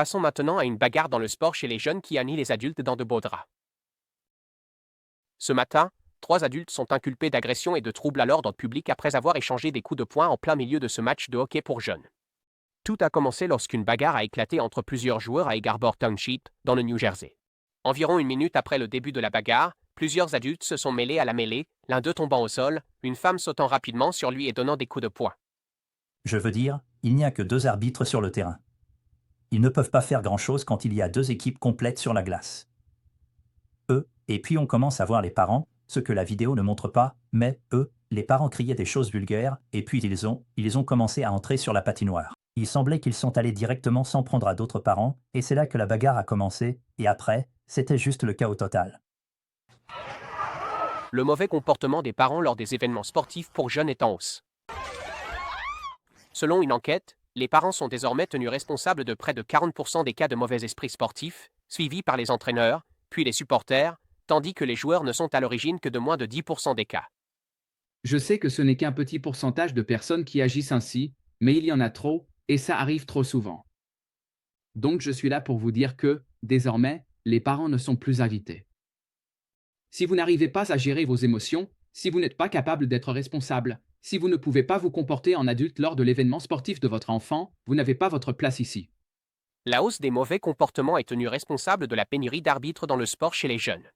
Passons maintenant à une bagarre dans le sport chez les jeunes qui a mis les adultes dans de beaux draps. Ce matin, 3 adultes sont inculpés d'agression et de troubles à l'ordre public après avoir échangé des coups de poing en plein milieu de ce match de hockey pour jeunes. Tout a commencé lorsqu'une bagarre a éclaté entre plusieurs joueurs à Egg Harbor Township, dans le New Jersey. Environ une minute après le début de la bagarre, plusieurs adultes se sont mêlés à la mêlée, l'un d'eux tombant au sol, une femme sautant rapidement sur lui et donnant des coups de poing. Je veux dire, il n'y a que 2 arbitres sur le terrain. Ils ne peuvent pas faire grand-chose quand il y a 2 équipes complètes sur la glace. Et puis on commence à voir les parents, ce que la vidéo ne montre pas, mais les parents criaient des choses vulgaires, et puis ils ont commencé à entrer sur la patinoire. Il semblait qu'ils sont allés directement s'en prendre à d'autres parents, et c'est là que la bagarre a commencé, et après, c'était juste le chaos total. Le mauvais comportement des parents lors des événements sportifs pour jeunes est en hausse. Selon une enquête, les parents sont désormais tenus responsables de près de 40% des cas de mauvais esprit sportif, suivis par les entraîneurs, puis les supporters, tandis que les joueurs ne sont à l'origine que de moins de 10% des cas. Je sais que ce n'est qu'un petit pourcentage de personnes qui agissent ainsi, mais il y en a trop, et ça arrive trop souvent. Donc je suis là pour vous dire que, désormais, les parents ne sont plus invités. Si vous n'arrivez pas à gérer vos émotions, si vous n'êtes pas capable d'être responsable, si vous ne pouvez pas vous comporter en adulte lors de l'événement sportif de votre enfant, vous n'avez pas votre place ici. La hausse des mauvais comportements est tenue responsable de la pénurie d'arbitres dans le sport chez les jeunes.